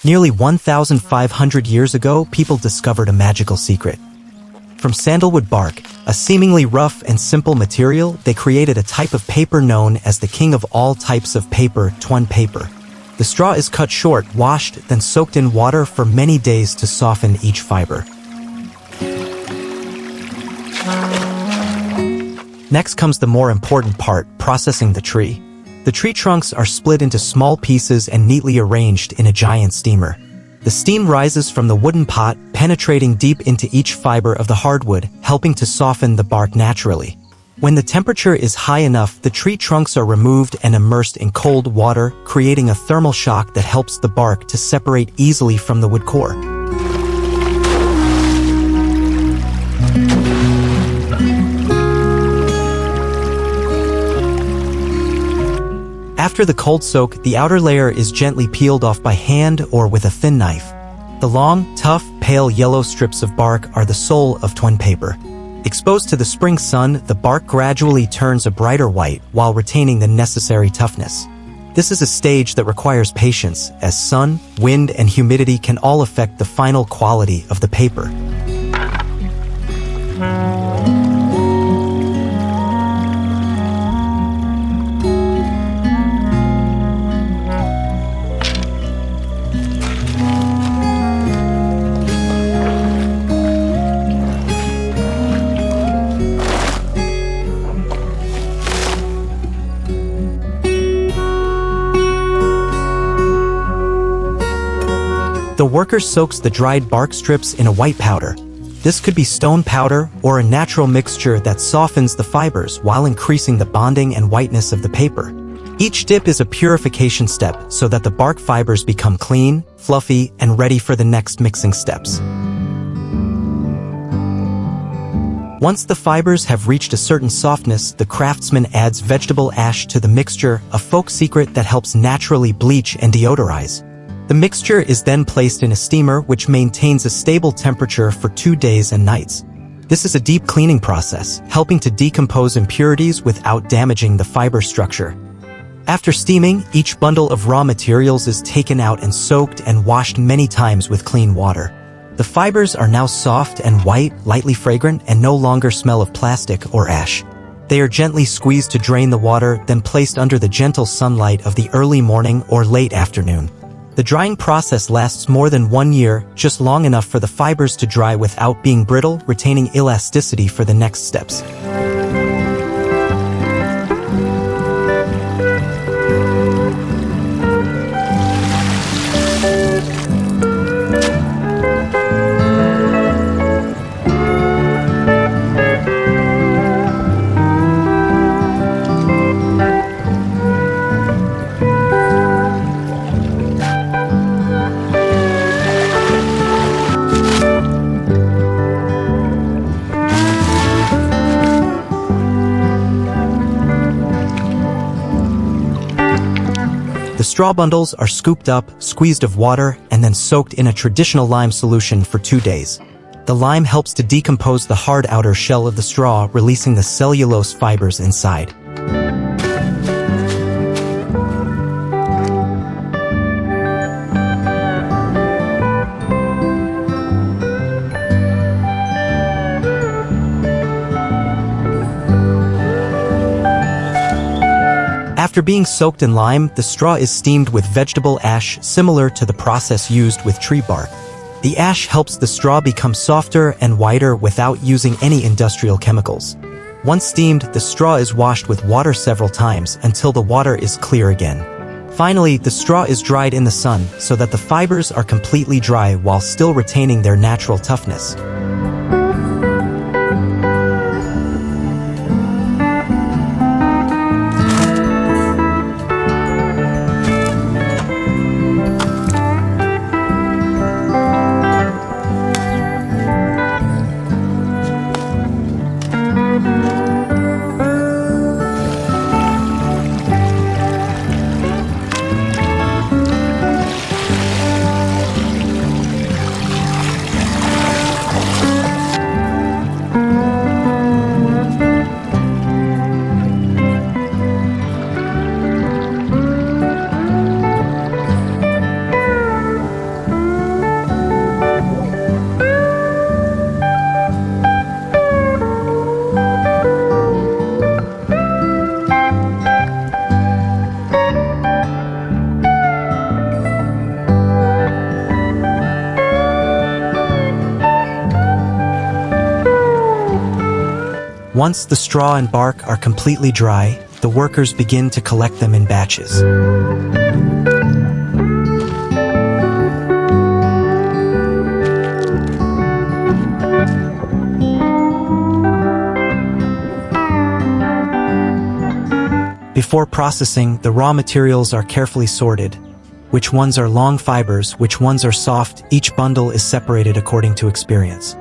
Nearly 1,500 years ago, people discovered a magical secret. From sandalwood bark, a seemingly rough and simple material, they created a type of paper known as the king of all types of paper, TUYEN paper. The straw is cut short, washed, then soaked in water for many days to soften each fiber. Next comes the more important part, processing the tree. The tree trunks are split into small pieces and neatly arranged in a giant steamer. The steam rises from the wooden pot, penetrating deep into each fiber of the hardwood, helping to soften the bark naturally. When the temperature is high enough, the tree trunks are removed and immersed in cold water, creating a thermal shock that helps the bark to separate easily from the wood core. After the cold soak, the outer layer is gently peeled off by hand or with a thin knife. The long, tough, pale yellow strips of bark are the soul of TUYEN paper. Exposed to the spring sun, the bark gradually turns a brighter white while retaining the necessary toughness. This is a stage that requires patience, as sun, wind, and humidity can all affect the final quality of the paper. The worker soaks the dried bark strips in a white powder. This could be stone powder or a natural mixture that softens the fibers while increasing the bonding and whiteness of the paper. Each dip is a purification step so that the bark fibers become clean, fluffy, and ready for the next mixing steps. Once the fibers have reached a certain softness, the craftsman adds vegetable ash to the mixture, a folk secret that helps naturally bleach and deodorize. The mixture is then placed in a steamer which maintains a stable temperature for 2 days and nights. This is a deep cleaning process, helping to decompose impurities without damaging the fiber structure. After steaming, each bundle of raw materials is taken out and soaked and washed many times with clean water. The fibers are now soft and white, lightly fragrant, and no longer smell of plastic or ash. They are gently squeezed to drain the water, then placed under the gentle sunlight of the early morning or late afternoon. The drying process lasts more than 1 year, just long enough for the fibers to dry without being brittle, retaining elasticity for the next steps. The straw bundles are scooped up, squeezed of water, and then soaked in a traditional lime solution for 2 days. The lime helps to decompose the hard outer shell of the straw, releasing the cellulose fibers inside. After being soaked in lime, the straw is steamed with vegetable ash, similar to the process used with tree bark. The ash helps the straw become softer and whiter without using any industrial chemicals. Once steamed, the straw is washed with water several times until the water is clear again. Finally, the straw is dried in the sun so that the fibers are completely dry while still retaining their natural toughness. Once the straw and bark are completely dry, the workers begin to collect them in batches. Before processing, the raw materials are carefully sorted. Which ones are long fibers, which ones are soft, each bundle is separated according to experience.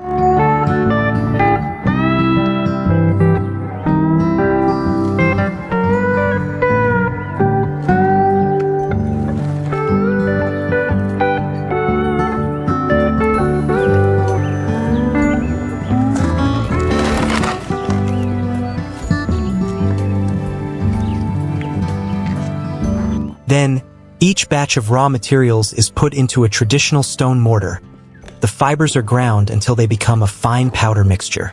Then, each batch of raw materials is put into a traditional stone mortar. The fibers are ground until they become a fine powder mixture.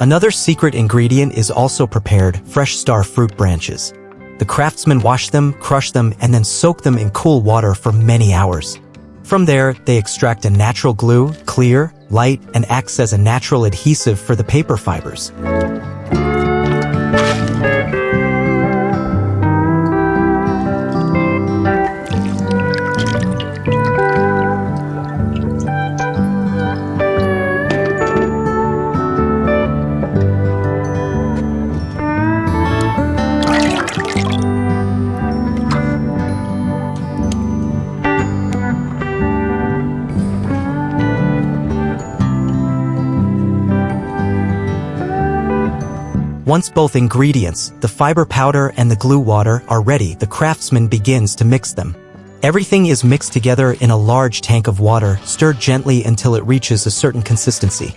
Another secret ingredient is also prepared: fresh star fruit branches. The craftsmen wash them, crush them, and then soak them in cool water for many hours. From there, they extract a natural glue, clear, light, and acts as a natural adhesive for the paper fibers. Once both ingredients, the fiber powder and the glue water, are ready, the craftsman begins to mix them. Everything is mixed together in a large tank of water, stirred gently until it reaches a certain consistency.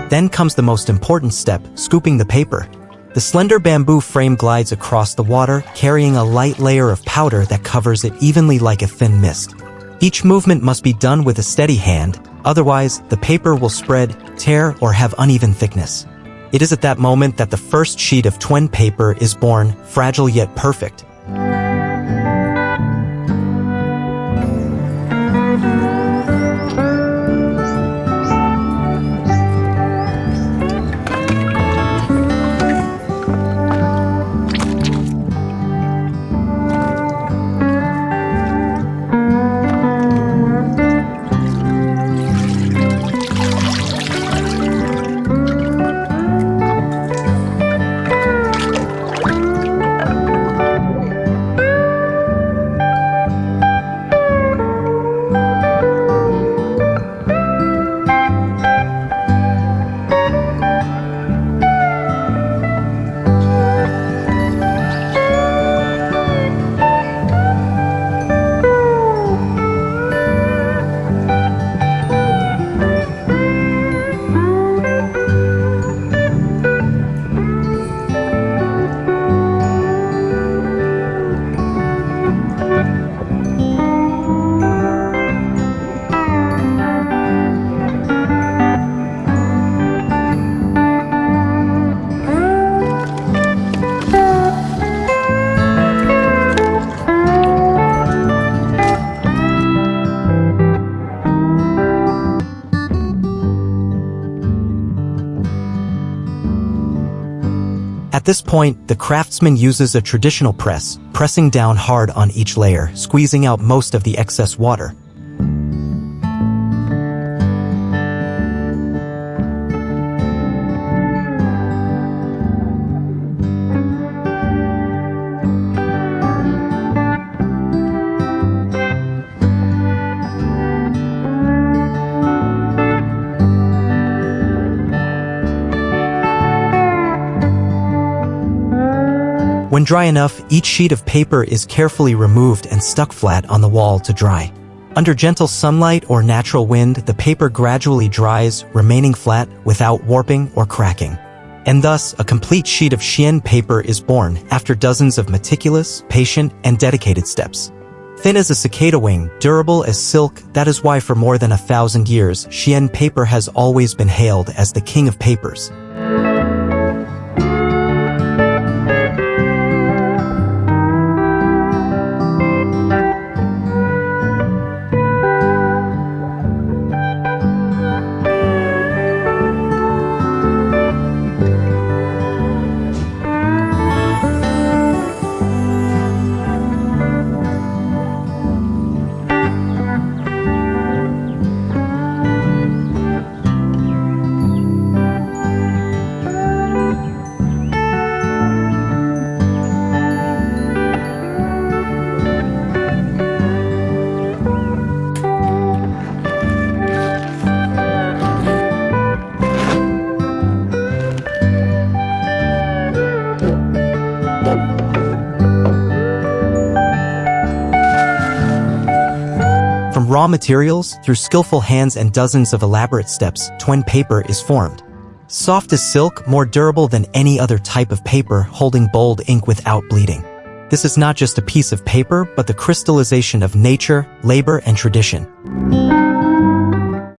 Then comes the most important step: scooping the paper. The slender bamboo frame glides across the water, carrying a light layer of powder that covers it evenly like a thin mist. Each movement must be done with a steady hand, otherwise the paper will spread, tear, or have uneven thickness. It is at that moment that the first sheet of TUYEN paper is born, fragile yet perfect. At this point, the craftsman uses a traditional press, pressing down hard on each layer, squeezing out most of the excess water. When dry enough, each sheet of paper is carefully removed and stuck flat on the wall to dry. Under gentle sunlight or natural wind, the paper gradually dries, remaining flat without warping or cracking. And thus, a complete sheet of TUYEN paper is born after dozens of meticulous, patient, and dedicated steps. Thin as a cicada wing, durable as silk, that is why for more than 1,000 years, TUYEN paper has always been hailed as the king of papers. From raw materials, through skillful hands and dozens of elaborate steps, TUYEN paper is formed. Soft as silk, more durable than any other type of paper, holding bold ink without bleeding. This is not just a piece of paper, but the crystallization of nature, labor, and tradition.